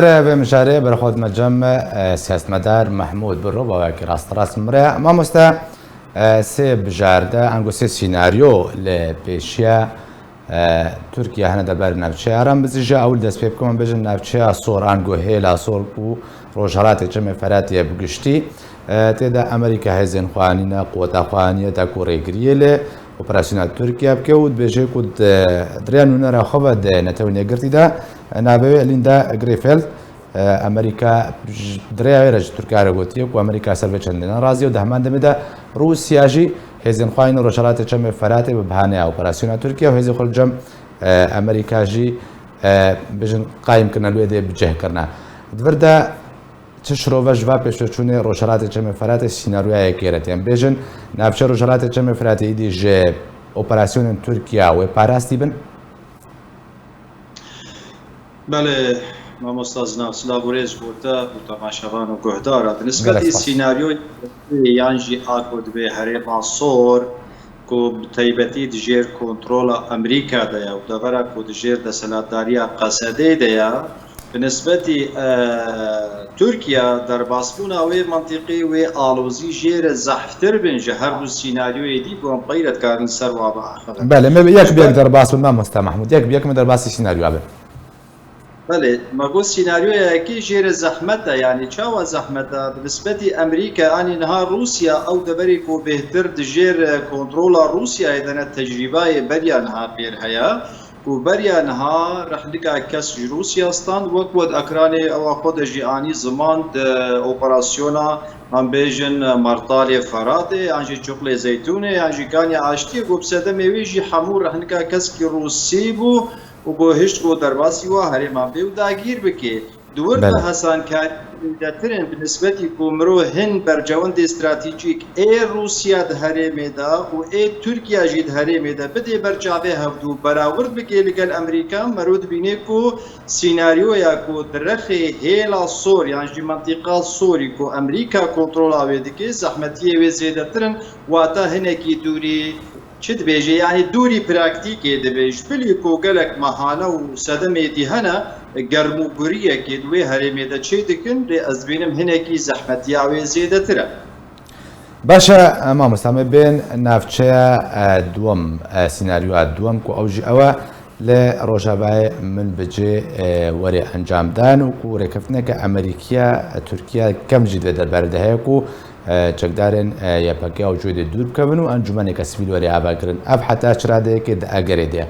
بمشاريع برخوت مجمع سیاستمدار محمود بالربا وكي راست مرا ما مستا سي بجارده انگو سي سيناريو لبيشيا تركيا هنا دبر نفچه ارم بزيجا اول دست پی بكم بجن نفچه صور انگو هيلا صور و روجهرات جمع فراتي بگشتي تيدا امريكا هزين خوانينا قوة خوانية دا كوري گريله اوپراسيونال تركيا بكود بيجي كود دريانو نرا خبد نتوني قرتي دا نابوي ليندا غريفيلد امريكا دريا رج تركيا رغوتي و امريكا سرفه چندنا رازي و دهمان دمدا روسيا جي هزين خوين روشالات چم فراتي ببهانه اوپراسيونال تركيا و هزي خلجم امريكا جي بجن قايم كنا لويدي بجه كرنا دوردا تشرو وجوا پیشچونه روشالات چم فراتي سيناريو كيرتين بجن نافچ روشالات چم فراتي دي ج اوپراسيون تركيا و باراستي بن بله ما مستازنا سلاوريز بوتا وتماشاوان وقهدار بالنسبه للسيناريو يانجي اكود به هريما صور کو بتيبتي دجير كنترول امريكا ديا ودبره کو دجير دسلاتداريا قصدي ديا بالنسبه تركيا در باسبونا و منطقي و الوزي جير زحفتر بن جهر السيناريو يدي بون قيرت كارن سروا با بله ما يك بيقدر باسبون ما مست محمود يك بيك مدر باس السيناريو ابل بله ما قلت سيناريو كي جير زحمته يعني شاو زحمته بالنسبه امريكا اني نهار روسيا او دبريكو بهتر دجير كنترول روسيا اذا التجربه بريا نهار بير هيا وبريا نهار رح لقى كاس روسيا ستاند وقود اكراني او خود جياني زمان اوبراسيونا هم بيجن مرطالي فراتي انجي شوكلي زيتوني انجي كاني عاشتي وبسده ميويجي حمور رح لقى كاس روسي بو و هشت و درباسی و هرما به و داگیر بکی دور به حسن کار دترن بالنسبه کومرو هن برجوند استراتژیک ای روسیا ده هرمه دا و ای ترکیه جید هرمه دا بده برجاوه هفدو براورد بکی لگل امریکا مرود بینه کو سیناریو یا کو درخه هیلا سور یعنی جی منطقه سوری کو امریکا کنترل آویده که زحمتیه و زیده ترن و تا هنکی دوری چت بیجه یعنی دوری پراکتیکی دبیج بلی کو گلک مهانه و صدمه دیهنه گرمو بریه که دوی هرمی دا چه دکن ری از بینم هنکی زحمتی آوی زیده تره باشا ما مستمع بین نافچه دوم سيناريو دوم کو اوجي اوا لروجابای من بجي وري انجام دان و کو ركفنا كامريكيا تركيا كم جد دربار دهيكو چقدارن یا پاکی وجود دور بکن و انجمن کسبیل وری آبادکرد اب حتی چراده که داغره ده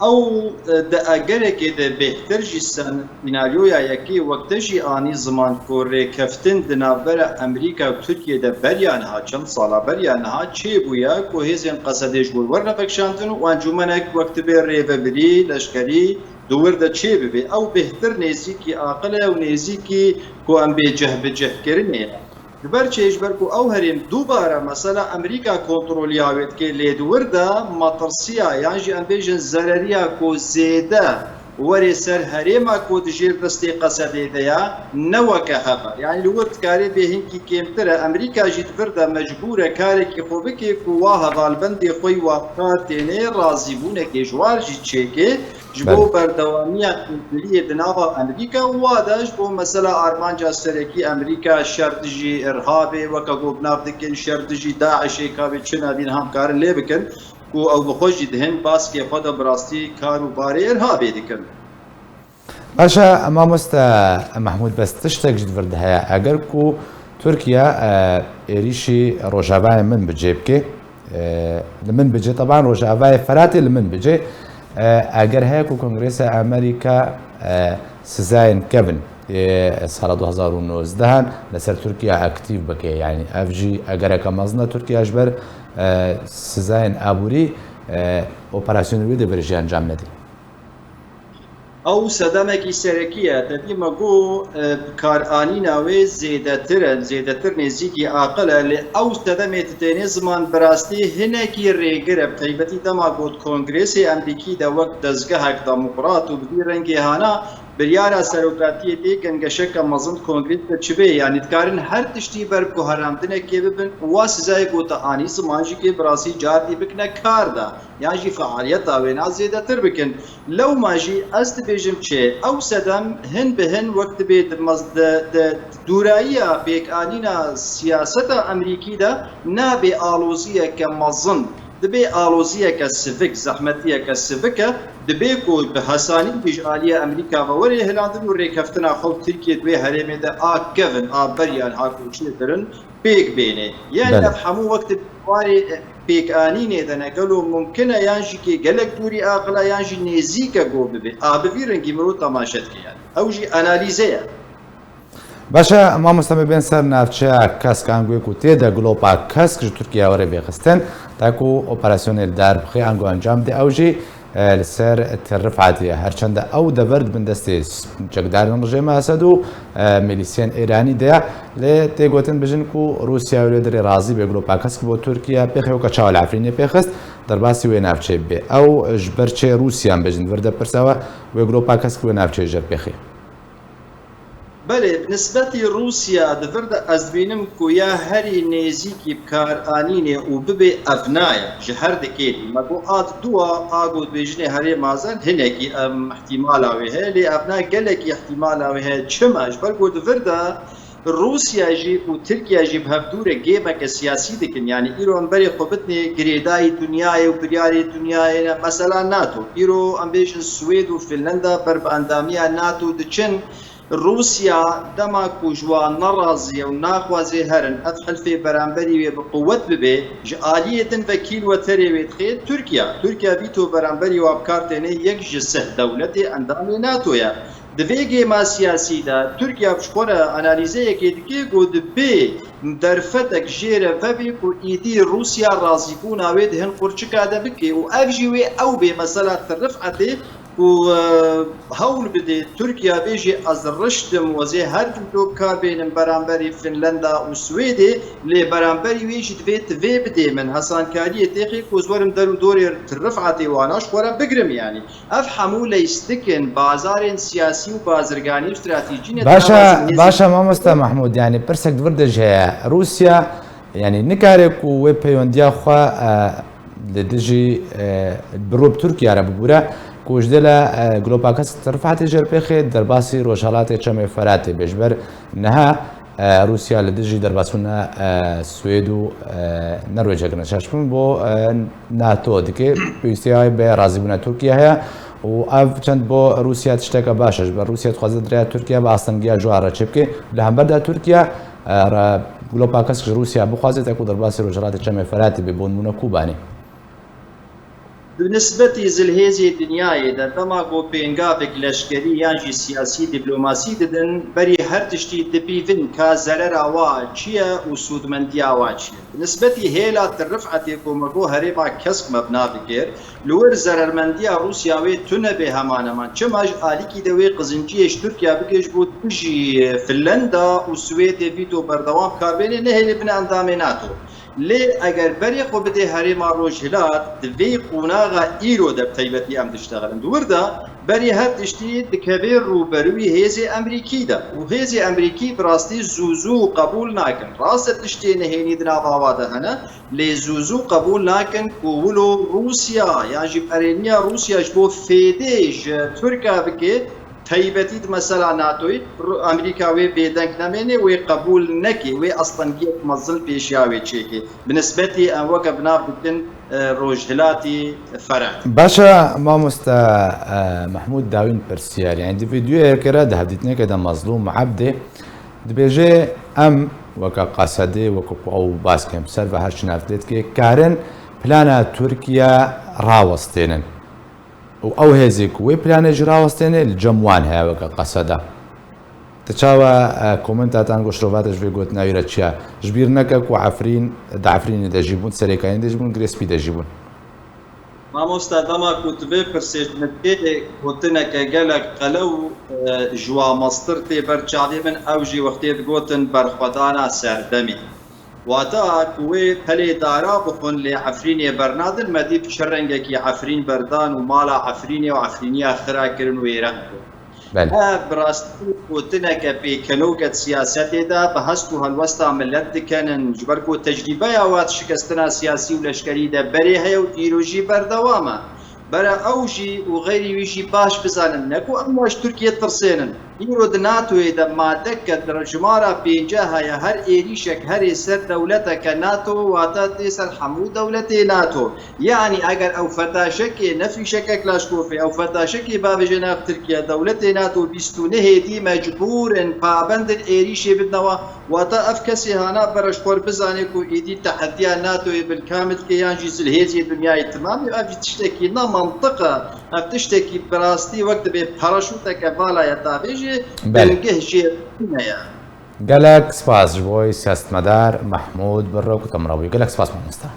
او داغره که ده بهتر جسن سیناریو یا یکی وقتشی آنی زمان کوره کفتن دنابر امریکا و ترکیه ده بریان ها چند سالا بریان ها چه بویا کو هزین قصدش بود ورنه پکشانتن و انجمن وقت به ریو بری لشکری دور ده چه ببی او بهتر نزیکی عاقله و نزیکی کو ام بجه کرنه برچه برکو او هریم دوباره مثلا امریکا کنترل یاوید که لیدور دا مطرسیا یعنی ام بیجن ضرریا کو زیده وری سر هریما کو دجیر دستی قصده دیا نوکه هفا یعنی لورد کاری به هنکی کمتره امریکا جید برده مجبوره کاری که خوبه که کواه غالبندی خوی وقتینه رازی بونه که جوار جید چه جبو بردوامی کلی دناوا امریکا واداش بو مثلا آرمانجا سرکی امریکا شرطجی ارهابی وکا گوبناف دکن شرطجی داعشی کابی چنا دین هم کارن لی بکن کو او بخوش دهن باس که خود براستی کارو باری ارهابی دکن باشا اما مست محمود بس تشتك جد وردها اگر کو تركيا ريشي روجافاي من بجيبكي لمن بجي طبعا روجافاي فراتي لمن بجي اگر هيك كونغرس امريكا سزاين كيفن سال 2019 لسر تركيا اكتيف بكي يعني اف جي اگر كمزنا تركيا اجبر سزاين ابوري اوبراسيون ويد برجي انجام ندي او صدمه سرکیه تدی مگو کارانی نوی زیادتر نزدیکی عاقله لی او صدمه تدین زمان براستی هنکی ریگر بطیبتی دما گود کنگرس امریکی دا وقت دزگاه دموکرات و بدی رنگی هانا بریارە سەرۆکاتی تێکن گەشەکە مەزن کۆنگریت بە چبێ یانی دکارن هەر تشتی بەر بۆ هەرامتنێکێ ببن وا سزای بۆتە ئانی سمانژیکێ بڕاستی جاردی بکنە کاردا یانژی فعالیەتا وێنا زێدەتر بکن لەو ماژی ئەس دەبێژم چێ ئەو سەدەم هەن بە هەن وەک دەبێت دووراییە پێکانینە سیاسەتە ئەمریکیدا نابێ ئالۆزیەکە مەزن دبێ ئالۆزیەکە سڤک زەحمەتیەکە سڤکە دبێ کۆ بە هەسانی پیژعالیە ئەمریکا بەوەرێ هێناندن و ڕێکەفتنا خەڵک تورکیە دوێ هەرێمێدا ئاکەون ئابەریان هاکوچێترن پێک بێنێ یان لە هەموو وەکت وارێ پێکانینێ دەنەگەل و ممکنە یانژیکێ گەلک دووری ئاقلا یانژی نێزیکە گۆ ببێ ئابوی ڕەنگی مرۆ تەماشەتکەیان ئەوژی ئەنالیزەیە باشە مامۆستا ببێن سەر ناوچەیە کەسک ئەنگوێک و تێدا گلۆپا کەسک ji Tirkiye were bêxistin taku operasyonê derbixê ango encam dê ew jî li ser Rifetê herçende ew dever dibin destê çekdarên rejêma Esed û milîsyên Îranî de lê tê gotin bijin ku Rûsya wê derê razî bê gilôpa kesk bo Tirkiye pêxê weka çawa li Efrînê pêxist derbasî wê navçê bê ew ji ber çê Rûsyan bijin vir de pirsewe wê gilôpa kesk wê navçê jir pêxî بله نسبتی روسیا دفرد از بینم کویا هری نزیکی بکارانینه و ببه افنایه جهر دکیدی مگو آت دوا آگود بیجنه هری مازن هنگی احتمال آوه لی افنای گلکی احتمال آوه چمش بلگو دفرد روسیا جی و ترکیه جی بهفدور گیمک سیاسی دکن یعنی ایران بری خوبتنی گریدای دنیای و بریاری دنیای مثلا ناتو ایرو امبیشن سوید و فنلندا بر باندامیا ناتو دچن روسیا دما کوجوا نرازی و ناخوازی هرن اف حلفی برانبری و بقوت ببه جالیتن وکیل و تریویت خیر ترکیه بیتو برانبری و ابکارتنه یک جسه دولت اندامی ناتویا دویگه ما سیاسی دا ترکیه بشکره انالیزه یکی دیگه گود بی درفتک جیره وبی کو ایدی روسیا رازی بون آوید هن قرچکا دا بکی و افجیوی او بی مثلا ترفعتی و هول بده ترکیه بیجی از رشتم وزی هر دو کار بینم برانبری فنلندا و سویدی لی برانبری ویجی دوید وی بده من حسان کاری تیقی کوزورم درو دوری رفعتی واناش خورا بگرم یعنی اف حمول استکن بازار سیاسی و بازرگانی استراتیجی باشا مامۆستا محمود يعني برسك دفردج روسيا يعني نكارك و بيونديا خوا لدجي بروب تركيا ربورا کوژدلا گلۆپاکەس ترفعتی ژێر پێخێ دەرباسی ڕۆژهەڵاتی چەمێ فەراتێ بێژبەر نەها رووسیا لە دژی دەرباسوونە سوێد و نەروێجەگەنە شاشبوون بۆ ناتۆ دکێ پێویستیهای بە ڕازیبوونە تورکیا هەیە و ئەv چەند بۆ رووسیا تشتێکە باشش بە رووسیا خوازە دریا تورکیا بە ئاستەنگیا جوارە چێ بکێ لە هەمبەردا تورکیا گلۆپاکەس رووسیا بخوازێت و دەرباسی ڕۆژهەڵاتی چەمێ فەراتی بێ بۆ نمونە کوبانی بالنسبة زلهێزی دنیای دەردەما بۆ پێنگاوێک لەشکری یانجی سیاسی دیبلۆماسی دەدەن بەری هەر تشتی دەبیڤن کا زەرەراوا چییە و سوودمەندیاوا چییە نسبەتی هێلا ترفعەتێ کۆمەگۆ هەرێما کەسک مەبنا بکرد لەوەر زەرەرمەندیا رووسیاوێ تونە بێ هەمانەمان چماش ئالیکی دەوێ قزنجیەش تورکیا بکەش بۆ دژی فنلەندا و سوێدێ بیتۆ بەردەوام کاربێنێ نەهێنێ بنە ئەندامێ ناتۆ لێ ئەگەر بەری خۆ بدێ هەرێما ڕۆژهلات دوێ قوناغا ئیرۆ دەبتەیبەتی ئەم دشتەغەرن دووردا بەری هەر تشتی دکەبێ ڕوبەروی هێزی ئەمریکیدا و هێزی ئەمریکی بڕاستی زوو قبول ناکەن ڕاستە تشتێ نەهێنی دناواوادە هەنە لێ زوو قبول ناکەن کوولۆ رووسیا یانژی پەرێنیا رووسیاش بۆ فێدێژ تورکا بکێ تایبەتی مەسەلا ناتۆی ئەمریکا وێ بێدەنگ نەمێنێ وێ قبول نەکێ وێ ئەستەنگیەک مەزل پێشیاوێ چێکێ بنسبەتی ئەوەکە بنا بکن ڕۆژهلاتی فەرەن باشە مامۆستا محمود داوین پرسیار یانی دیڤیدیۆیەکەرە داهەبدیتنێکەدا مەزلوم عەبدێ دەبێژێ ئەم وەکە قەسەدێ وەکو ئەو باسکەم سەر بە هەر شنافتێتکێ کارن پلانە تورکیا ڕاوەستێنن و ئەو هێزێک وێ پلانێژ ڕاوەستێنێ جەموان هەیەوەکە قەسەدا تچاوە کۆمنتاتان گۆشتۆڤاتش وێ گوت ناویرە چیە ژبیر نەکەک و داعفرینی دەژی بوون سەرێکانی دەژی بوون گرێسپی دەژی بوون مامۆستا دەما کوتبێ پرسێژنەکێ گوتنەکە گەلک قەلە و ژوامەستر تێ بەرچاوێ من ئەوژی وەختێت گوتن بەرخوەدانە سەردەمی واتە کوێ پەلێ دارا بخۆن لێ عەفرینێ بەرنادن مەدیب چ ڕەنگێکی عەفرین بەردان و ماڵا عەفرینێ و عەفرینیا خراکردن و وێران بله براست وتنك بكنوكة سياسة دا بهستو هالوسطى ملت كان جبركو تجربة يا وات شكستنا سياسي ولشكري دا بري هيا وتيروجي بردواما برا اوجي وغيري ويجي باش بزانن نكو امواش تركيا ترسينن يرود ناتو اذا ما دكت درجمارا بينجاها يا هر ايريشك هر سر دولتك ناتو واتا تيسر حمو دولتي ناتو يعني اگر او فتاشك نفي شكك لاشكوفي او فتاشك باب جناب تركيا دولتي ناتو بيستونه دي مجبور ان بابند الايريشي بدنوا واتا افكسي هانا برشكور بزانيكو ايدي تحديا ناتو بالكامل كيان جيز الهيزي دنياي تمام افي تشتكي منطقة تشتكي براستي وقت بباراشوتك بالا يطابيجي قالك سباس جوي سياست مدار محمود بالروك تمراوي قالك سباس مامستا